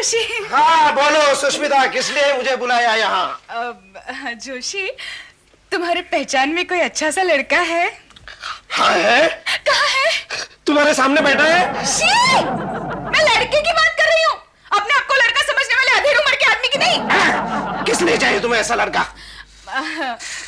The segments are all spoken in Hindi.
जोशी। हाँ बोलो सुष्मिता, किस लिए मुझे बुलाया यहाँ? जोशी, तुम्हारे पहचान में कोई अच्छा सा लड़का है? हाँ है। कहाँ है? तुम्हारे सामने बैठा है। मैं लड़के की बात कर रही हूँ, अपने आप को लड़का समझने वाले अधेड़ उम्र के आदमी की नहीं। किस लिए चाहिए तुम्हें ऐसा लड़का?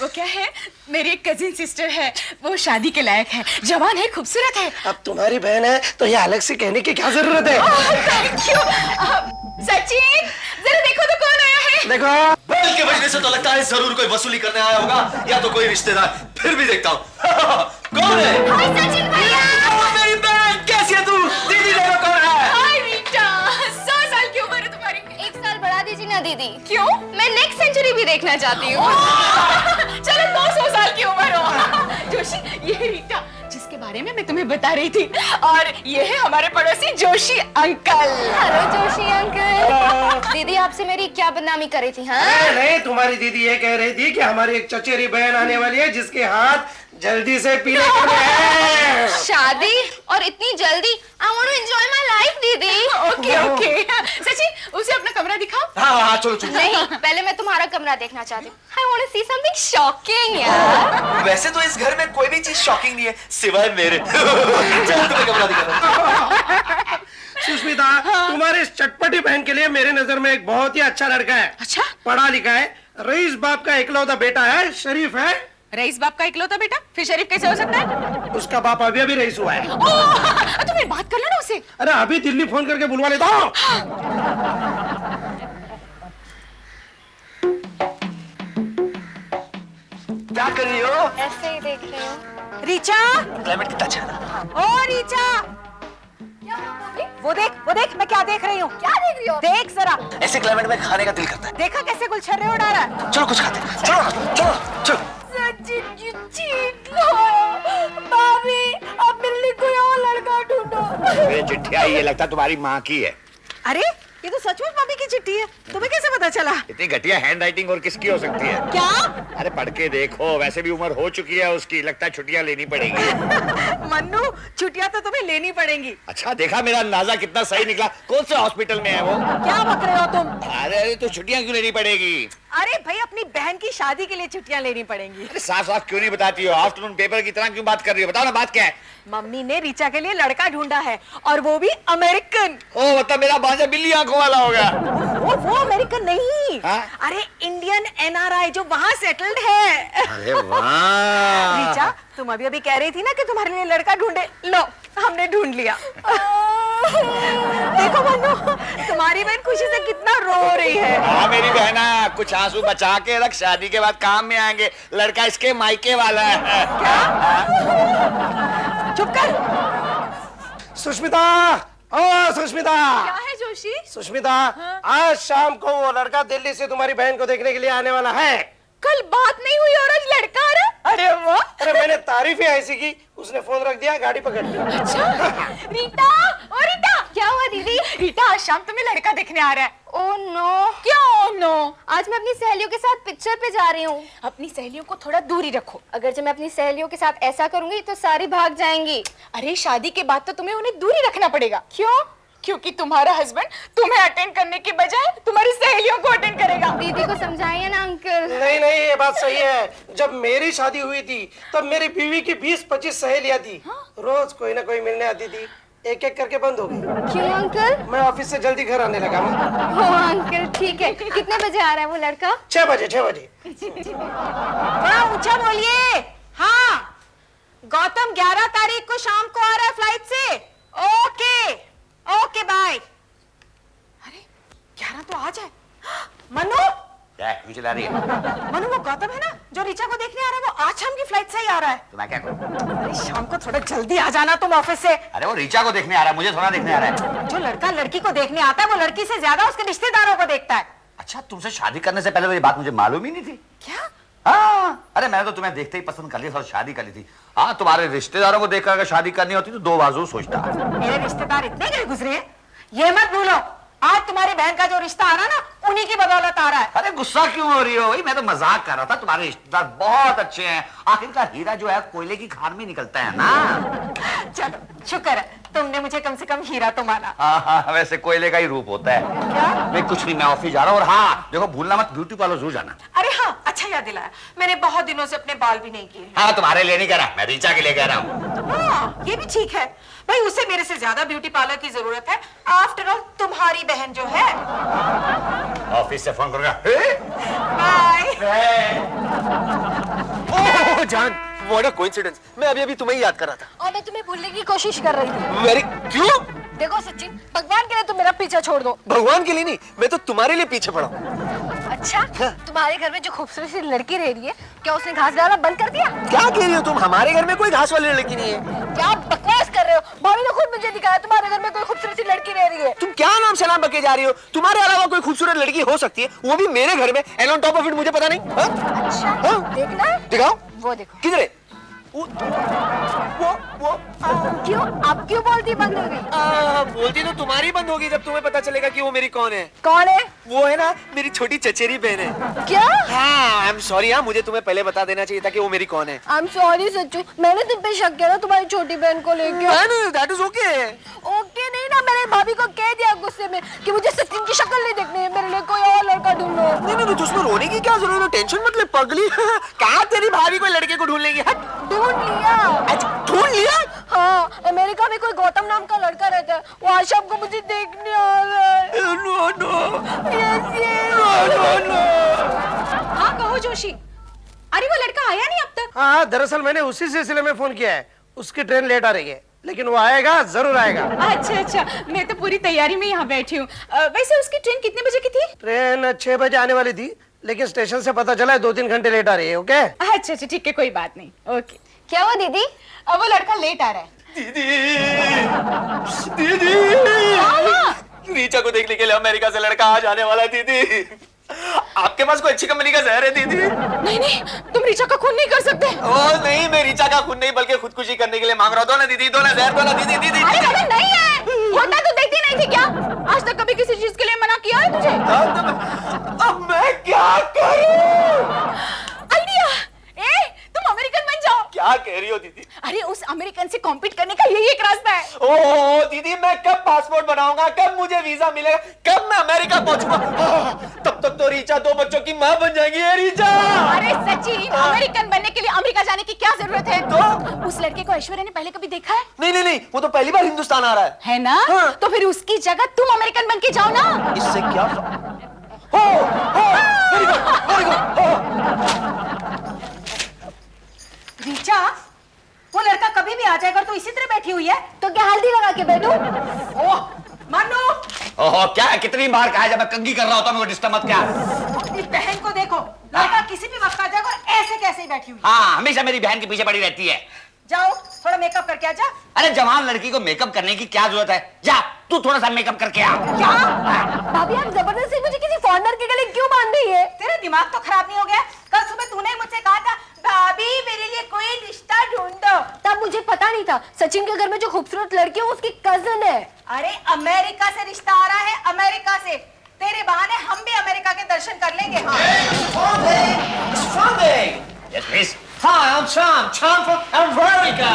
वो क्या है, मेरी एक कजिन सिस्टर है, वो शादी के लायक है, जवान है, खूबसूरत है। अब तुम्हारी बहन है तो ये अलग से कहने की क्या जरूरत है? Thank you. सचिन, जरा देखो तो कौन आया है। देखो, बैल के बजने से तो लगता है जरूर कोई वसूली करने आया होगा या तो कोई रिश्तेदार। फिर भी देखता हूँ कौन है। हाय सचिन भैया। मेरी बहन, कैसी है तू? दीदी देखो कौन है। हाय रीटा, 100 साल की उम्र है तुम्हारी। 1 साल बढ़ा दीजिए ना दीदी। क्यों? मैं नेक्स्ट सेंचुरी भी देखना चाहती हूँ। चलो 200 साल की उम्र हो। जोशी, ये है रीटा जिसके बारे में मैं तुम्हें बता रही थी, और ये है हमारे पड़ोसी Joshi uncle. Hello Joshi uncle. दीदी आपसे मेरी क्या बदनामी कर रही थी? हाँ नहीं, तुम्हारी दीदी ये कह रही थी कि हमारी एक चचेरी बहन आने वाली है जिसके हाथ जल्दी से पीले करने हैं। शादी और इतनी जल्दी? I want to enjoy my life दीदी। Okay okay. सचिन, उसे अपना कमरा दिखाओ। हाँ चलो चलो। नहीं, पहले मैं तुम्हारा कमरा देखना चाहती हूँ। I want to see something shocking यार। वैसे तो इस घर में कोई भी चीज शॉकिंग नहीं है सिवाय मेरे। चल तुम्हें कमरा दिखाता हूं। सुष्मिता, तुम्हारे इस चटपटी बहन के लिए मेरे नजर में एक बहुत ही अच्छा लड़का है। अच्छा? पढ़ा लिखा है, रईस बाप का इकलौता बेटा है, शरीफ है। रईस बाप का इकलौता बेटा फिर शरीफ कैसे हो सकता है? उसका बाप अभी अभी रईस हुआ है। तुम्हें बात कर लो ना उसे। अरे अभी दिल्ली फोन करके बुलवा लेता हूँ। क्या कर रही हो? ऐसे ही देख रही हूँ। रीचा, क्लाइमेट कितना अच्छा है। ओ रीचा, वो देख मैं क्या देख रही हूँ। क्या देख रही हो? देख जरा, ऐसे क्लाइमेट में खाने का दिल करता है। देखा कैसे गुलछर्रे उड़ा रहा है। चलो कुछ खाते हैं। चलो ना, चलो चलो। सचिन जी जीत लो। भाभी, अब मेरे लिए कोई और लड़का ढूंढो। ये चिट्ठी आई, ये लगता तुम्हारी माँ की है। अरे ये तो सचमुच मम्मी की चिट्ठी है, तुम्हें कैसे पता चला? इतनी घटिया हैंड राइटिंग और किसकी हो सकती है? क्या? अरे पढ़ के देखो, वैसे भी उम्र हो चुकी है उसकी, लगता है छुट्टियां लेनी पड़ेगी। मन्नू, छुट्टियां तो तुम्हें लेनी पड़ेंगी। अच्छा, देखा मेरा अंदाजा कितना सही निकला। कौन से हॉस्पिटल में है वो? क्या बक रहे हो तुम? अरे तो छुट्टियां क्यों लेनी पड़ेगी? अरे भाई, अपनी बहन की शादी के लिए छुट्टियां लेनी पड़ेंगी। अरे साफ साफ क्यों नहीं बताती हो? आफ्टरनून पेपर की तरह क्यों बात कर रही हो? बताओ ना, बात क्या है? मम्मी ने रीचा के लिए लड़का ढूंढा है, और वो भी अमेरिकन। ओ मतलब मेरा भांजा बिल्ली आंखों वाला होगा। वो अमेरिकन नहीं। हाँ? अरे इंडियन एनआरआई जो वहाँ सेटल्ड है। अरे वाह। रीचा, तुम अभी कह रही थी ना कि तुम्हारे लिए लड़का ढूंढे, लो हमने ढूंढ लिया। देखो मन्नू, तुम्हारी बहन खुशी से कितना रो रही है। हाँ मेरी बहना, कुछ आंसू बचा के रख, शादी के बाद काम में आएंगे। लड़का इसके मायके वाला है। चुप कर। सुष्मिता, ओ सुष्मिता। क्या है जोशी? सुष्मिता, आज शाम को वो लड़का दिल्ली से तुम्हारी बहन को देखने के लिए आने वाला है। कल बात नहीं हुई और आज लड़का आ रहा? अरे वाह। अरे मैंने तारीफ ही ऐसी की, उसने फोन रख दिया, गाड़ी पकड़ ली। अच्छा? रीटा, ओ रीटा, क्या हुआ दीदी? रीटा आज शाम तुम्हें लड़का देखने आ रहा है। Oh no. क्या ओ नो? आज मैं अपनी सहेलियों के साथ पिक्चर पे जा रही हूँ। अपनी सहेलियों को थोड़ा दूरी रखो। अगर जब मैं अपनी सहेलियों के साथ ऐसा करूंगी तो सारी भाग जाएंगी। अरे शादी के बाद तो तुम्हें उन्हें दूरी रखना पड़ेगा। क्यों? क्योंकि तुम्हारा हस्बैंड तुम्हें अटेंड करने के बजाय तुम्हारी सहेलियों को अटेंड करेगा। दीदी को समझाइए ना अंकल। नहीं नहीं, ये बात सही है। जब मेरी शादी हुई थी तब मेरी बीवी की 20-25 सहेलियां थी। रोज कोई ना कोई मिलने आती थी, एक एक करके बंद हो गई। क्यों अंकल? मैं ऑफिस से जल्दी घर आने लगा। ओ अंकल ठीक है। कितने बजे आ रहा है वो लड़का? 6 बजे। थोड़ा ऊंचा बोलिए। हाँ, गौतम 11 तारीख को शाम को आ रहा है फ्लाइट से। Okay okay bye. अरे 11 तो आज है। मनु, क्या क्यों चिल्ला रही है? मनु वो गौतम है ना जो रीचा को देखने आ रहा है, वो आज शाम की फ्लाइट से ही आ रहा है। तो मैं क्या करूं? अरे शाम को थोड़ा जल्दी आ जाना तुम ऑफिस से। अरे वो रीचा को देखने आ रहा है, मुझे थोड़ा देखने आ रहा है। जो लड़का लड़की को देखने आता है वो लड़की से ज्यादा उसके रिश्तेदारों को देखता है। अच्छा, तुमसे शादी करने से पहले तो ये बात मुझे मालूम ही नहीं थी। क्या? हाँ, अरे मैंने तो तुम्हें देखते ही पसंद कर लिया और शादी कर ली थी। हाँ, तुम्हारे रिश्तेदारों को देखकर अगर शादी करनी होती तो 2 बाजू सोचता। मेरे रिश्तेदार इतने गए गुजरे हैं, ये मत भूलो आज तुम्हारी बहन का जो रिश्ता आ रहा ना उन्हीं की बदौलत आ रहा है। अरे गुस्सा क्यों हो रही हो भाई? मैं तो मजाक कर रहा था, तुम्हारे रिश्तेदार बहुत अच्छे हैं। आखिरकार हीरा जो है कोयले की खान में निकलता है ना। चलो शुक्र है तुमने मुझे कम से कम हीरा तो माना। हाँ, वैसे कोयले का ही रूप होता है। क्या? मैं कुछ नहीं, मैं ऑफिस जा रहा हूँ। और हाँ देखो, भूलना मत, ब्यूटी पार्लर जरूर जाना। अरे हाँ, अच्छा याद दिलाया, मैंने बहुत दिनों से अपने बाल भी नहीं किए। हाँ, तुम्हारे लिए नहीं कह रहा, मैं रीचा के लिए कह रहा हूँ। हाँ, ये भी ठीक है भाई, उसे मेरे से ज्यादा ब्यूटी पार्लर की जरूरत है। आफ्टर ऑल तुम्हारी बहन जो है। ऑफिस से फोन करूंगा। बाय। ओह जान, व्हाट अ कोइंसिडेंस। मैं अभी तुम्हें ही याद कर रहा था। और मैं तुम्हें भूलने की कोशिश कर रही थी। वेरी क्यों? देखो सचिन, भगवान के लिए तुम मेरा पीछा छोड़ दो। भगवान के लिए नहीं, मैं तो तुम्हारे लिए पीछे पड़ा हूं। अच्छा, तुम्हारे घर में जो खूबसूरत सी लड़की रह रही है, क्या उसने घास डालना बंद कर दिया? क्या कह रही हो तुम? हमारे घर में कोई घास वाली लड़की नहीं है। क्या बकवास कर रहे हो? भाभी ने खुद मुझे दिखाया तुम्हारे घर में कोई खूबसूरत सी लड़की रह रही है। तुम क्या नाम सलाम बके जा रही हो? तुम्हारे अलावा कोई खूबसूरत लड़की हो सकती है, वो भी मेरे घर में, and on top of it मुझे पता नहीं। हाँ? अच्छा, हाँ? देखना है? दिखाओ। वो देखो। किधर है? वो क्यों? अब क्यों बोलती बंद हो गई? बोलती तो तुम्हारी बंद होगी जब तुम्हें पता चलेगा कि वो मेरी कौन है। कौन है? वो है ना मेरी छोटी चचेरी बहन है। क्या? हाँ, आई एम सॉरी। हाँ, मुझे तुम्हें पहले बता देना चाहिए था कि वो मेरी कौन है। आई एम सॉरी सच्चू, मैंने तुम पे शक किया ना तुम्हारी छोटी बहन को लेके। That is okay. ओके नहीं ना, मैंने भाभी को कह दिया गुस्से में कि मुझे सचिन की शक्ल नहीं देखनी है, मेरे लिए कोई और लड़का ढूंढो। नहीं, तो उसमें रोने की क्या जरूरत है? टेंशन मत ले पगली। कहाँ तेरी भाभी कोई लड़के को ढूंढ लेंगे? ढूंढ लिया। ढूंढ लिया? हाँ, अमेरिका में कोई गौतम नाम का लड़का रहता है, वो आज शाम को मुझे देखने आ रहा है। No no yes. हाँ कहो जोशी। अरे वो लड़का आया नहीं अब तक? हाँ, दरअसल मैंने उसी सिलसिले में फोन किया है। उसकी ट्रेन लेट आ रही है, लेकिन वो आएगा, जरूर आएगा। अच्छा, मैं तो पूरी तैयारी में यहाँ बैठी हूँ। वैसे उसकी ट्रेन कितने बजे की थी? ट्रेन 6 बजे आने वाली थी, लेकिन स्टेशन से पता चला है 2-3 घंटे लेट आ रही है। ओके? अच्छा, ठीक है, कोई बात नहीं। ओके। क्या हुआ दीदी? अब वो लड़का लेट आ रहा है। दीदी, रीचा को देखने के लिए अमेरिका से लड़का आ जाने वाला है। दीदी, आपके पास कोई अच्छी कंपनी का जहर है? दीदी नहीं, तुम रीचा का खून नहीं कर सकते। ओ नहीं, मैं रीचा का खून नहीं बल्कि खुदकुशी करने के लिए मांग रहा हूँ। दो ना दीदी, दो ना जहर, दो ना दीदी। दीदी अरे बाबा नहीं है, होता तो देखती नहीं थी क्या? आज तक कभी किसी चीज के लिए मना किया है तुझे? अब मैं क्या करूं? आइडिया, तुम अमेरिकन बन जाओ। क्या कह रही हो दीदी? अरे उस अमेरिकन से कॉम्पीट करने का यही एक रास्ता है। ओह दीदी, मैं कब पासपोर्ट बनाऊंगा? कब मुझे वीजा मिलेगा? कब मैं अमेरिका पहुंचूंगा? तब तक तो रीचा 2 बच्चों की माँ बन जाएगी। ये रीचा। अरे सचिन, अमेरिकन बनने के लिए अमेरिका जाने की क्या जरूरत है? तो उस लड़के को ऐश्वर्या ने पहले कभी देखा है? नहीं, वो तो पहली बार हिंदुस्तान आ रहा है ना? हाँ। तो फिर उसकी जगह तुम अमेरिकन बन के जाओ ना। इससे क्या हो, वेरी गुड। रीचा, वो लड़का कभी भी आ जाएगा और तू इसी तरह बैठी हुई है। तो क्या हल्दी लगा के बैठूं? ओह मानो, ओहो, क्या कितनी बार कहा है, जब मैं कंघी कर रहा होता हूँ मेरे को डिस्टर्ब मत क्या। अपनी बहन को देखो, लड़का किसी भी वक्त आ जाएगा और ऐसे कैसे ही बैठी हुई। हाँ, हमेशा मेरी बहन के पीछे पड़ी रहती है। जाओ थोड़ा मेकअप करके आ जा। अरे जवान लड़की को मेकअप करने की क्या जरूरत है? जा तू थोड़ा सा मेकअप करके आ। क्या? भाभी आप जबरदस्ती मुझे किसी फॉरेनर के गले क्यों बांध रही है? तेरा दिमाग तो खराब नहीं हो गया? कल सुबह तूने मुझसे कहा था भाभी मेरे लिए कोई रिश्ता ढूंढो। तब मुझे पता नहीं था सचिन के घर में जो खूबसूरत लड़की है वो उसकी कजन है। अरे अमेरिका से रिश्ता आ रहा है, अमेरिका से। तेरे बहाने हम भी अमेरिका के दर्शन कर लेंगे। Yes, please. Hi, I'm Cham from America.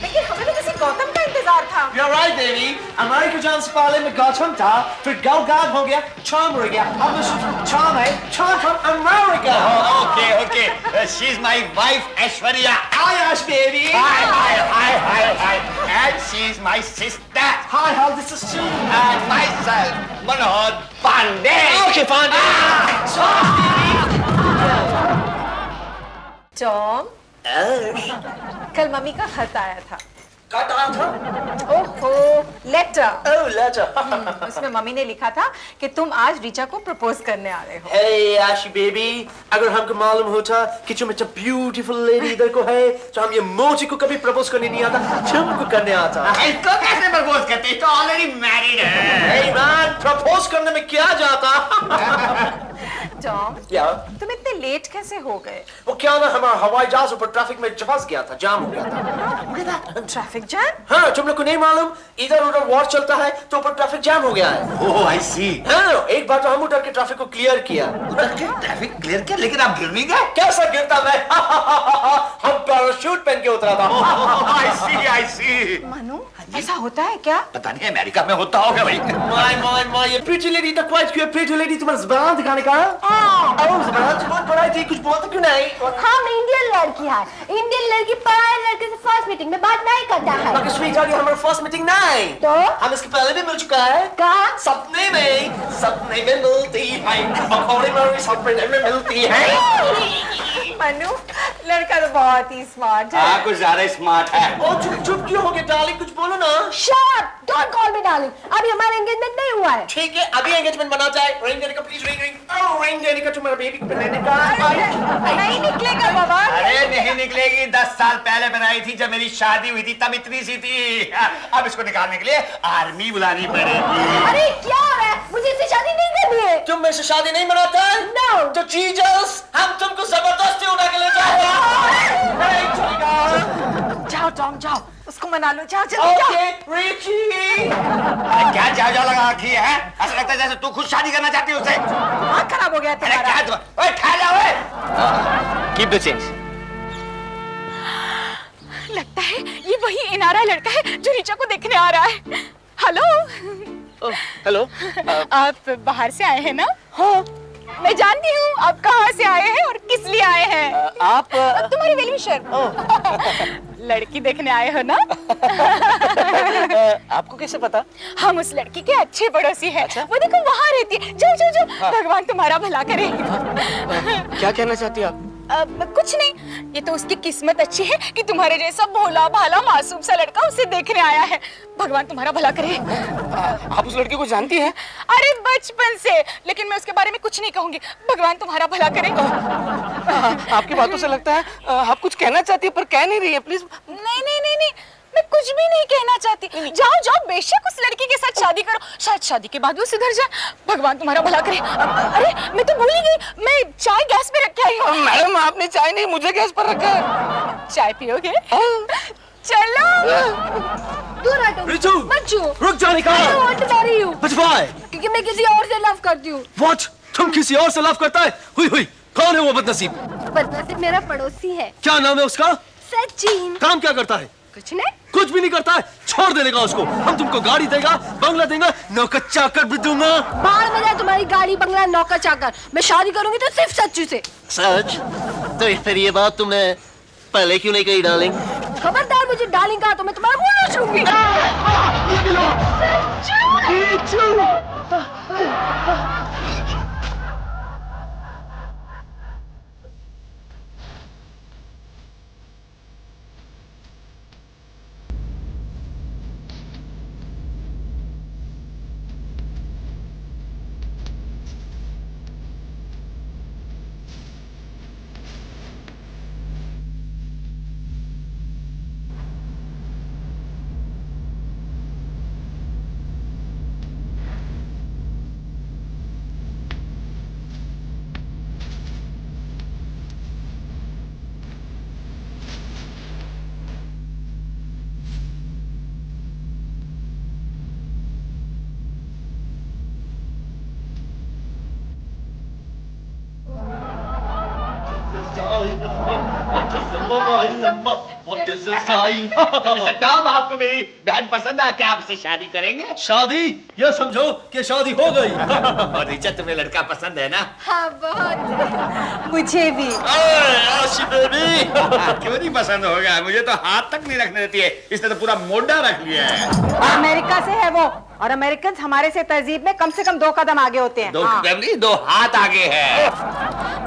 लेकिन हमें तो किसी गौतम का इंतजार था। You're right, baby. अमेरिका जाने से पहले मैं गौतम था, फिर गौगाद हो गया, Cham हो गया, अब मैं Cham है, Cham from America. Oh, okay. She's my wife, Aishwarya. Hi, Ash, baby. Hi. And she's my sister. Hi, how this is Cham. And myself, Manoj Pandey. Okay, fine. Tom, कल मम्मी का खत आया था। कट आया था? ओहो, लेटर। Oh, letter. उसमें मम्मी ने लिखा था कि तुम आज रीचा को प्रपोज करने आ रहे हो। Hey, Ash, baby. अगर हमको मालूम होता कि तुम इतना ब्यूटीफुल लेडी इधर को है, तो हम ये मोची को कभी प्रपोज करने नहीं आता, तुमको करने आता। इसको कैसे प्रपोज करते? तो ऑलरेडी मैरिड है। Hey man, प्रपोज करने में क्या जाता? टॉम, या तुम इतने लेट कैसे हो गए? वो क्या ना, हमारा हवाई जहाज ऊपर ट्रैफिक में फंस गया था, जाम हो गया था। Traffic jam? हाँ, तुम लोग को नहीं मालूम, इधर उधर वॉर चलता है तो ऊपर ट्रैफिक जाम हो गया है। ओह आई सी। हाँ, एक बार तो हम उधर के ट्रैफिक को क्लियर किया। उधर के ट्रैफिक क्लियर किया, लेकिन आप गिर नहीं गए? कैसा गिरता मैं? हम पैराशूट पहन के उतरा था। आई सी। मनु, ऐसा होता है क्या? पता नहीं अमेरिका में होता होगा भाई। माय ये प्रीटी लेडी तो क्वाइट क्यों? प्रीटी लेडी तुम्हारा ज़बान दिखाने का? ओह ज़बान तो बहुत बड़ा थी, कुछ बोलते क्यों नहीं? हम इंडियन लड़की है, इंडियन लड़की पराये लड़के से फर्स्ट मीटिंग में बात नहीं करता है। बाकी स्वीट आ गई, हमारा फर्स्ट मीटिंग नहीं। तो? हम इसके पहले भी मिल चुका है। कहाँ? सपने में मिलती है, पकौड़े में सपने में मिलती है। मनु, लड़का तो बहुत ही स्मार्ट है। हाँ, कुछ ज्यादा स्मार्ट है। ओ चुप चुप क्यों हो गए डार्लिंग, कुछ बोलो ना। Shut up! Don't call me darling. अभी हमारा एंगेजमेंट नहीं हुआ है। ठीक है, अभी एंगेजमेंट बना जाए। रिंग देने का प्लीज, रिंग रिंग देने का, तुम्हारा बेबी को पहनाने का। नहीं निकलेगा बाबा। अरे नहीं निकलेगी, 10 साल पहले बनाई थी जब मेरी शादी हुई थी, तब इतनी सी थी। अब इसको निकालने के लिए आर्मी बुलानी पड़ेगी। अरे क्या हो रहा है? मुझे इससे शादी नहीं करनी है। तुम मेरे से शादी नहीं मनाता है? No. तो जीजस, हम तुमको जबरदस्ती उठा के ले जाएंगे। नहीं चलेगा। जाओ टॉम, जाओ, उसको मना लो, जाओ जल्दी जाओ। Okay, Richie. अरे क्या जाओ जाओ लगा रखी है? ऐसा लगता है जैसे तू खुद शादी करना चाहती है उससे। दिमाग खराब हो गया अरे तुम्हारा। क्या ओए ठहर जा ओए। Keep the change. लगता है ये वही इनारा लड़का है जो रीचा को देखने आ रहा है। हेलो। हेलो। आप बाहर से आए हैं ना? हाँ। मैं जानती हूँ आप कहाँ से आए हैं और किस लिए आए हैं। आप तुम्हारी वेल विशर। लड़की देखने आए हो ना? आपको कैसे पता? हम उस लड़की के अच्छे पड़ोसी हैं। वो देखो वहाँ रहती है। जाओ जाओ जाओ, भगवान तुम्हारा भला करे। क्या कहना चाहती हैं आप? कुछ नहीं, ये तो उसकी किस्मत अच्छी है कि तुम्हारे जैसा भोला भाला मासूम सा लड़का उसे देखने आया है। भगवान तुम्हारा भला करे। आप उस लड़के को जानती हैं? अरे बचपन से, लेकिन मैं उसके बारे में कुछ नहीं कहूंगी। भगवान तुम्हारा भला करे। आपकी बातों से लगता है आप कुछ कहना चाहती है पर कह नहीं रही है, प्लीज। नहीं नहीं नहीं नहीं, मैं कुछ भी नहीं कहना चाहती। जाओ जाओ, बेशक उस लड़की के साथ शादी करो, शायद शादी के बाद वो सुधर जाए। भगवान तुम्हारा भला करे। अरे मैं तो भूल ही गई, मैं चाय गैस पे रख के आई हूँ। मैडम आपने चाय नहीं मुझे गैस पर रखा है। चाय पियोगे? चलो। दूर हटो। रितु! मत छुओ। रुक जा, निकाल। I don't want to marry you. But why? क्योंकि मैं किसी और से लव करती हूँ। What? तुम किसी और से लव करता है? हुई हुई, कौन है वो बदनसीब? बदनसीब मेरा पड़ोसी है, क्या नाम है उसका? सचिन। काम क्या करता है? कुछ नहीं। कुछ भी नहीं करता है, छोड़ देगा उसको। हम तुमको गाड़ी देगा, बंगला देगा, नौकर चाकर भी दूंगा। बाहर में जाए तुम्हारी गाड़ी बंगला नौकर चाकर। मैं शादी करूंगी तो सिर्फ सच्चू से। सच? तो फिर ये बात तुमने पहले क्यों नहीं कही डार्लिंग? खबरदार मुझे डार्लिंग कहा तो मैं तुम्हारा मुंह नोचूंगी। आपको मेरी बहन पसंद है, क्या आपसे शादी करेंगे? शादी? ये समझो कि शादी हो गई। और रिचा तुम्हें लड़का पसंद है ना? हाँ बहुत। मुझे भी। क्यों नहीं पसंद होगा? मुझे तो हाथ तक नहीं रखने देती है, इसने तो पूरा मोढा रख लिया है। अमेरिका से है वो, और अमेरिकन हमारे से तहजीब में कम से कम 2 कदम आगे होते हैं। दो कदम नहीं, 2 हाथ आगे है।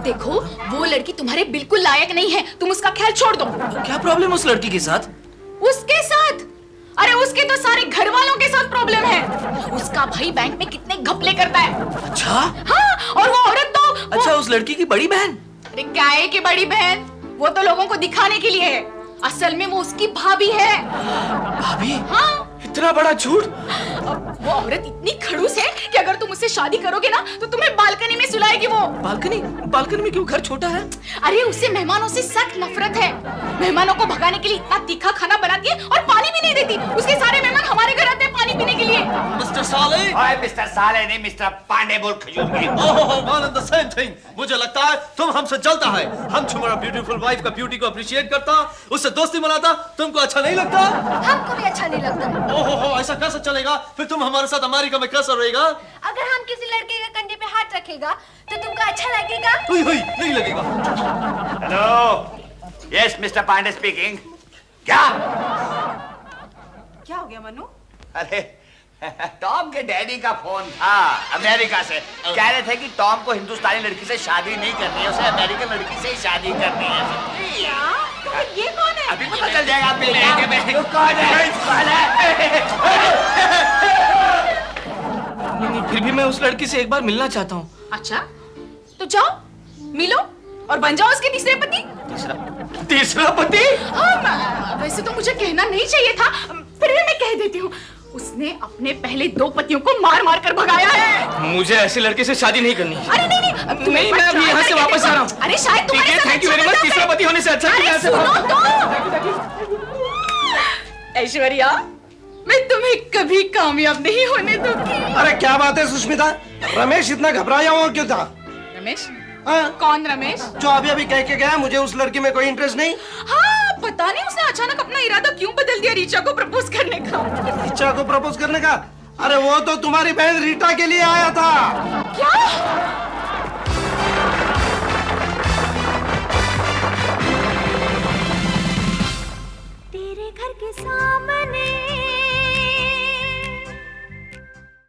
देखो वो लड़की तुम्हारे बिल्कुल लायक नहीं है, तुम उसका ख्याल छोड़ दो। क्या प्रॉब्लम उस लड़की के साथ? उसके साथ? अरे उसके तो सारे घर वालों के साथ प्रॉब्लम है। उसका भाई बैंक में कितने घपले करता है। अच्छा? हाँ, और वो औरत तो अच्छा, उस लड़की की बड़ी बहन? अरे क्या है कि बड़ी बहन, वो तो लोगों को दिखाने के लिए है, असल में वो उसकी भाभी है। भाभी? हाँ, इतना बड़ा झूठ? वो औरत इतनी खड़ूस है कि अगर तुम उसे उससे शादी करोगे ना तो तुम्हें बालकनी में सुलाएगी वो। बालकनी बालकनी में क्यों? घर छोटा है। अरे उससे मेहमानों से सख्त नफरत है। मेहमानों को भगाने के लिए इतना तीखा खाना बनाती है और पानी भी नहीं देती। उसके सारे मेहमान हमारे घर आते हैं पानी पीने के लिए। मिस्टर साले। ओए मिस्टर साले नहीं, मिस्टर पांडे बोल खजूर की। Oh one and the same thing. मुझे लगता है तुम हमसे जलता है। हम तुम्हारा ब्यूटीफुल वाइफ का ब्यूटी को अप्रिशिएट करता, उससे दोस्ती मनाता, तुमको अच्छा नहीं लगता? हमको भी अच्छा नहीं लगता। ओहो ऐसा कैसे चलेगा? फिर तुम हमारे साथ अमेरिका में कैसा रहेगा? अगर हम किसी लड़के के कंधे पे हाथ रखेगा तो तुमको अच्छा लगेगा? हुई हुई नहीं लगेगा। Hello, yes mister Pandey speaking. क्या? क्या हो गया मनु? अरे टॉम के डैडी का फोन था अमेरिका से। कह रहे थे कि टॉम को हिंदुस्तानी लड़की से शादी नहीं करनी है, उसे अमेरिकन लड़की से ही शादी करनी है। तो ये कौन है? अभी पता चल जाएगा। आप मिलेंगे। तो कौन है? नहीं, फिर भी मैं उस लड़की से एक बार मिलना चाहता हूँ। अच्छा तो जाओ मिलो और बन जाओ उसके तीसरे पति। तीसरा पति? हाँ, वैसे तो मुझे कहना नहीं चाहिए था, फिर भी मैं कह देती हूँ। उसने अपने पहले 2 पतियों को मार मार कर भगाया है। मुझे ऐसे लड़के से शादी नहीं करनी। अरे नहीं नहीं, तुम नहीं, एक बार मैं अभी try यहाँ से करके वापस देखो। आ रहा हूँ। अरे शायद तुम्हारे साथ थैंक यू वेरी अच्छा मच। हो तीसरा जाए। पति होने से अच्छा कि अरे यहाँ से सुनो तो। ऐश्वर्या, मैं तुम्हें कभी कामयाब नहीं होने दूंगी। अरे क्या बात है सुष्मिता, रमेश इतना घबराया हुआ क्यों था? रमेश? हाँ? कौन रमेश? जो अभी अभी कह के गया मुझे उस लड़की में कोई इंटरेस्ट नहीं। हाँ, पता नहीं उसने अचानक अपना इरादा क्यों बदल दिया रीचा को प्रपोज करने का। रीचा को प्रपोज करने का? अरे वो तो तुम्हारी बहन रीटा के लिए आया था। क्या?